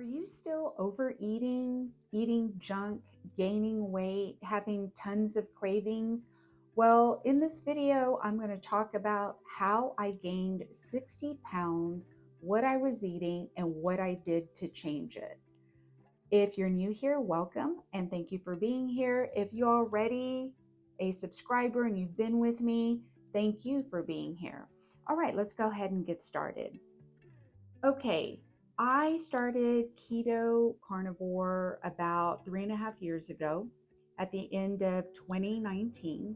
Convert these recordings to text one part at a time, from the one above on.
Are you still overeating, eating junk, gaining weight, having tons of cravings? Well, in this video, I'm going to talk about how I gained 60 pounds, what I was eating, and what I did to change it. If you're new here, welcome, and thank you for being here. If you're already a subscriber and you've been with me, thank you for being here. All right, let's go ahead and get started. Okay, I started keto carnivore about 3.5 years ago at the end of 2019,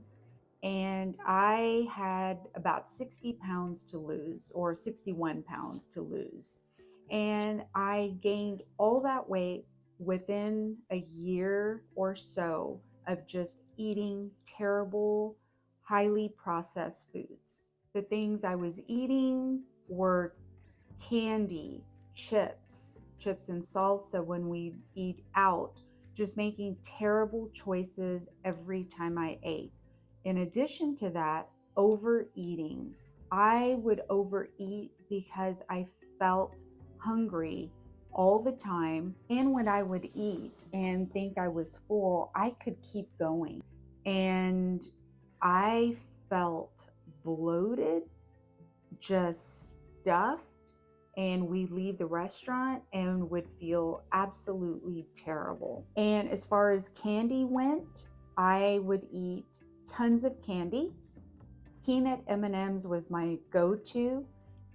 and I had about 60 pounds to lose, or 61 pounds to lose. And I gained all that weight within a year or so of just eating terrible, highly processed foods. The things I was eating were candy, chips and salsa when we eat out, just making terrible choices every time I ate. In addition to that, overeating. I would overeat because I felt hungry all the time. And when I would eat and think I was full, I could keep going. And I felt bloated, just stuffed, and we'd leave the restaurant and would feel absolutely terrible. And as far as candy went, I would eat tons of candy. Peanut M&Ms was my go-to.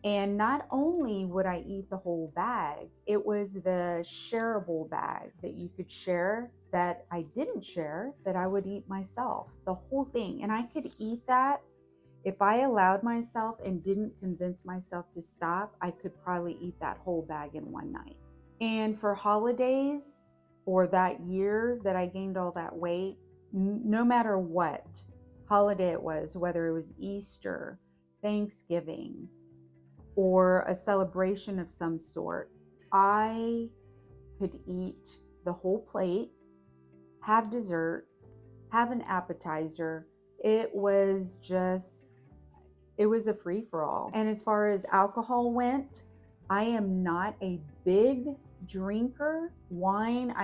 And not only would I eat the whole bag, it was the shareable bag that you could share that I didn't share, that I would eat myself, the whole thing. And I could eat that. If I allowed myself and didn't convince myself to stop, I could probably eat that whole bag in one night. And for holidays, or that year that I gained all that weight, no matter what holiday it was, whether it was Easter, Thanksgiving, or a celebration of some sort, I could eat the whole plate, have dessert, have an appetizer. It was a free-for-all. And as far as alcohol went, I am not a big drinker. Wine,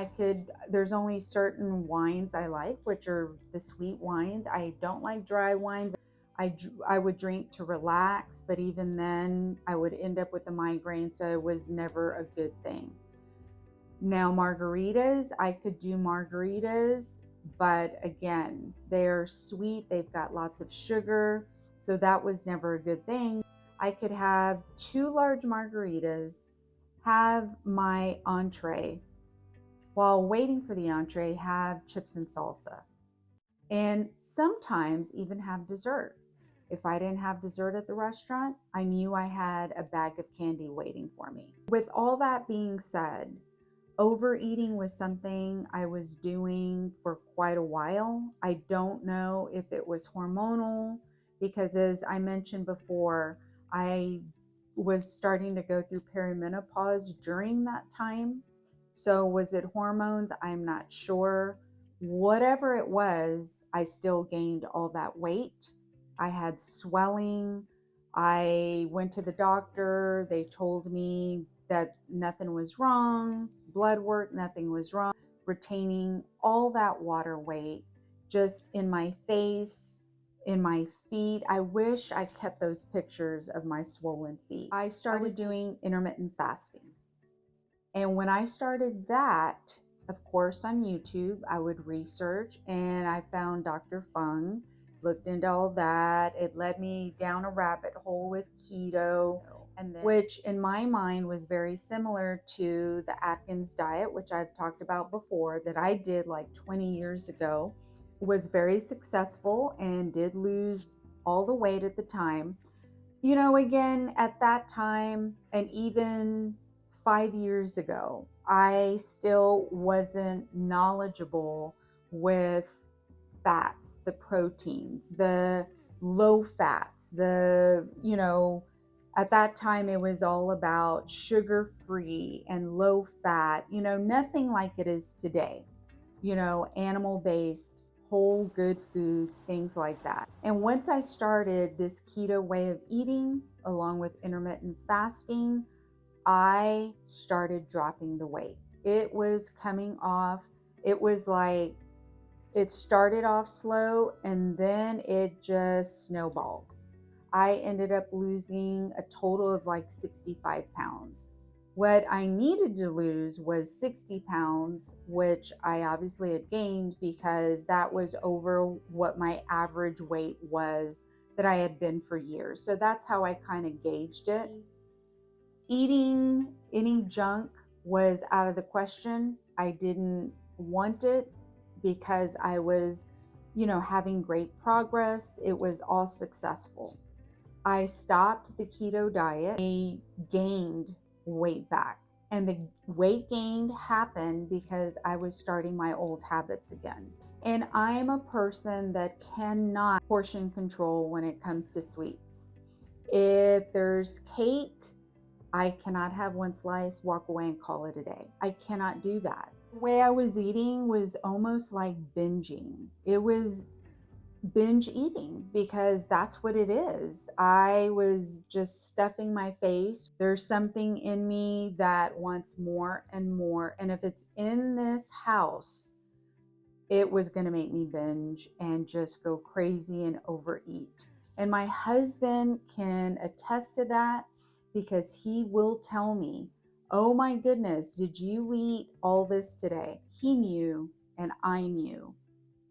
there's only certain wines I like, which are the sweet wines. I don't like dry wines. I would drink to relax, but even then I would end up with a migraine, so it was never a good thing. Now margaritas, I could do margaritas, but again, they're sweet, they've got lots of sugar, so that was never a good thing. I could have 2 large margaritas, have my entree, while waiting for the entree, have chips and salsa, and sometimes even have dessert. If I didn't have dessert at the restaurant, I knew I had a bag of candy waiting for me. With all that being said, overeating was something I was doing for quite a while. I don't know if it was hormonal, because as I mentioned before, I was starting to go through perimenopause during that time. So was it hormones? I'm not sure. Whatever it was, I still gained all that weight. I had swelling. I went to the doctor. They told me that nothing was wrong. Blood work, nothing was wrong. Retaining all that water weight just in my face, in my feet. I wish I kept those pictures of my swollen feet. I started doing intermittent fasting. And when I started that, of course, on YouTube, I would research, and I found Dr. Fung, looked into all that. It led me down a rabbit hole with keto, which in my mind was very similar to the Atkins diet, which I've talked about before, that I did like 20 years ago. Was very successful and did lose all the weight at the time. You know, again, at that time, and even 5 years ago, I still wasn't knowledgeable with fats, the proteins, the low fats, at that time it was all about sugar-free and low fat, nothing like it is today, animal-based, whole good foods, things like that. And once I started this keto way of eating, along with intermittent fasting, I started dropping the weight. It was coming off. It was like, it started off slow and then it just snowballed. I ended up losing a total of like 65 pounds. What I needed to lose was 60 pounds, which I obviously had gained because that was over what my average weight was that I had been for years. So that's how I kind of gauged it. Eating any junk was out of the question. I didn't want it because I was, having great progress. It was all successful. I stopped the keto diet. I gained weight back. And the weight gain happened because I was starting my old habits again. And I'm a person that cannot portion control when it comes to sweets. If there's cake, I cannot have one slice, walk away and call it a day. I cannot do that. The way I was eating was almost like binging. It was binge eating because that's what it is. I was just stuffing my face. There's something in me that wants more and more. And if it's in this house, it was going to make me binge and just go crazy and overeat. And my husband can attest to that because he will tell me, oh my goodness, did you eat all this today? He knew and I knew.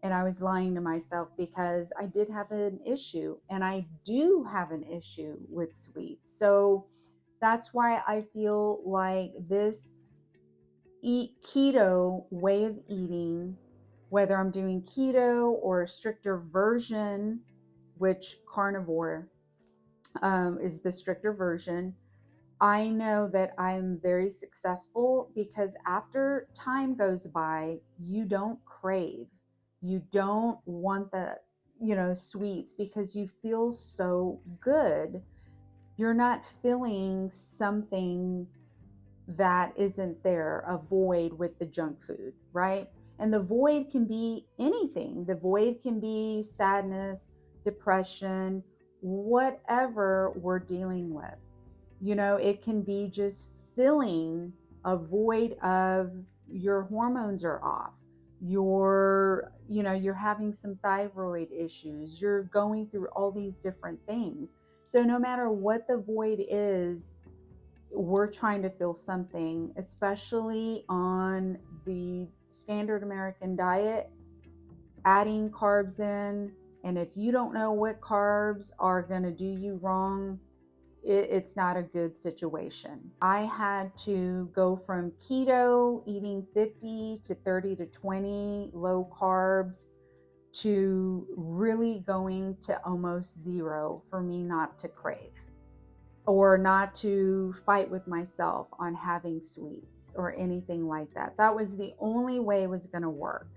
And I was lying to myself because I did have an issue, and I do have an issue with sweets. So that's why I feel like this keto way of eating, whether I'm doing keto or a stricter version, which carnivore is the stricter version, I know that I'm very successful because after time goes by, you don't crave. You don't want the, sweets because you feel so good. You're not feeling something that isn't there, a void with the junk food, right? And the void can be anything. The void can be sadness, depression, whatever we're dealing with. It can be just filling a void of your hormones are off. You're having some thyroid issues. You're going through all these different things. So no matter what the void is, we're trying to fill something, especially on the standard American diet, adding carbs in. And if you don't know what carbs are going to do you wrong, it's not a good situation. I had to go from keto, eating 50 to 30 to 20 low carbs, to really going to almost zero for me not to crave or not to fight with myself on having sweets or anything like that. That was the only way it was going to work.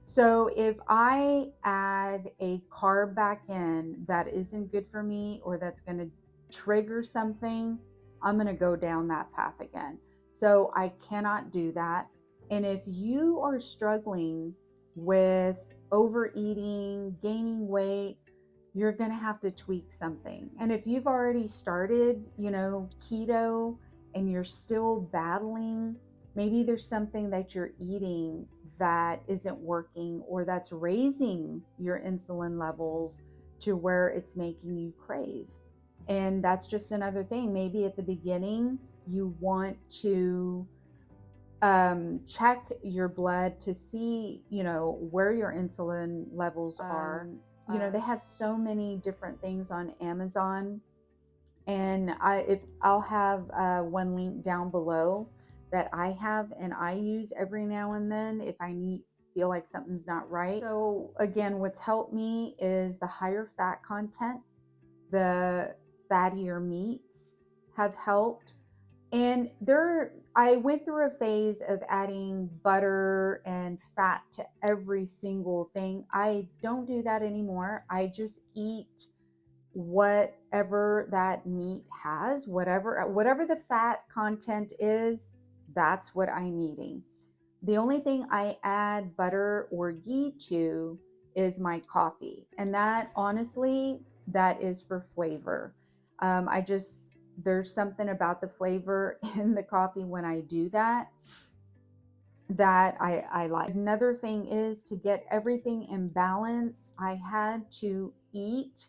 So if I add a carb back in that isn't good for me or that's going to trigger something, I'm going to go down that path again. So I cannot do that. And if you are struggling with overeating, gaining weight, you're going to have to tweak something. And if you've already started, keto and you're still battling, maybe there's something that you're eating that isn't working or that's raising your insulin levels to where it's making you crave. And that's just another thing. Maybe at the beginning, you want to check your blood to see, where your insulin levels are. They have so many different things on Amazon. And I'll have one link down below that I have and I use every now and then if I feel like something's not right. So again, what's helped me is the higher fat content, the fattier meats have helped. And I went through a phase of adding butter and fat to every single thing. I don't do that anymore. I just eat whatever that meat has, whatever the fat content is, that's what I'm eating. The only thing I add butter or ghee to is my coffee. And that, honestly, that is for flavor. I just there's something about the flavor in the coffee when I do that that I like. Another thing is to get everything in balance. I had to eat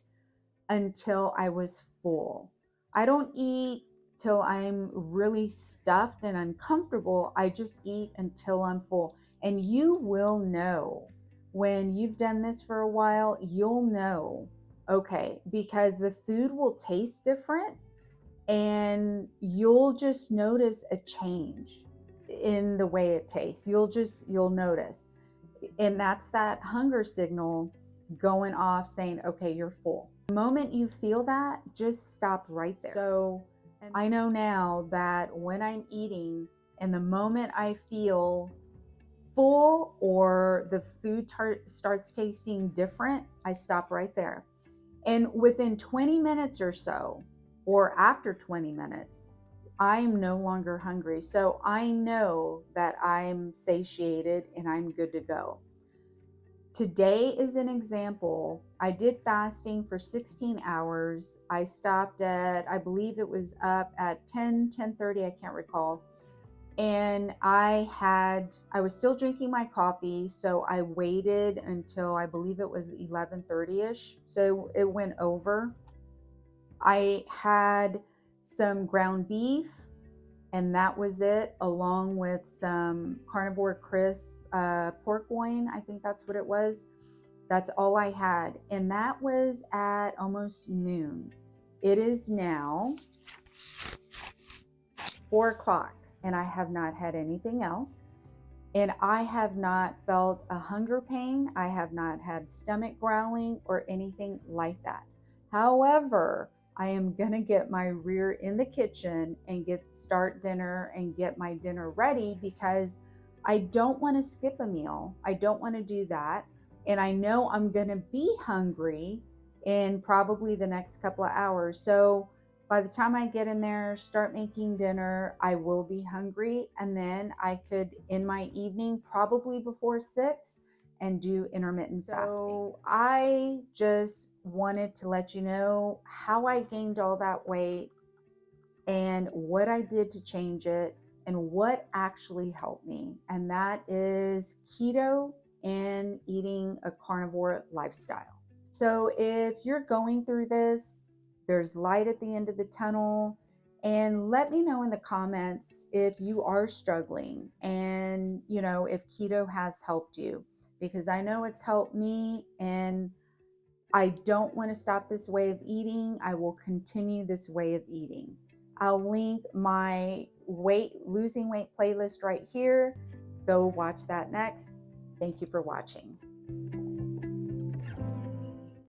until I was full. I don't eat till I'm really stuffed and uncomfortable. I just eat until I'm full. And you will know when you've done this for a while, you'll know, okay, because the food will taste different and you'll just notice a change in the way it tastes. You'll notice. And that's that hunger signal going off saying, okay, you're full. The moment you feel that, just stop right there. So I know now that when I'm eating and the moment I feel full or the food starts tasting different, I stop right there. And within 20 minutes or so, or after 20 minutes, I'm no longer hungry. So I know that I'm satiated and I'm good to go. Today is an example. I did fasting for 16 hours. I stopped at, I believe it was up at 10:30, I can't recall. And I was still drinking my coffee, so I waited until I believe it was 11:30ish. So it went over. I had some ground beef, and that was it, along with some Carnivore Crisp pork loin. I think that's what it was. That's all I had. And that was at almost noon. It is now 4 o'clock, and I have not had anything else. And I have not felt a hunger pain. I have not had stomach growling or anything like that. However, I am gonna get my rear in the kitchen and start dinner and get my dinner ready because I don't want to skip a meal. I don't want to do that. And I know I'm gonna be hungry in probably the next couple of hours. So by the time I get in there, start making dinner, I will be hungry. And then I could, in my evening, probably before 6, and do intermittent fasting. So I just wanted to let you know how I gained all that weight and what I did to change it and what actually helped me. And that is keto and eating a carnivore lifestyle. So if you're going through this, there's light at the end of the tunnel. And let me know in the comments if you are struggling and, if keto has helped you, because I know it's helped me and I don't want to stop this way of eating. I will continue this way of eating. I'll link my losing weight playlist right here. Go watch that next. Thank you for watching.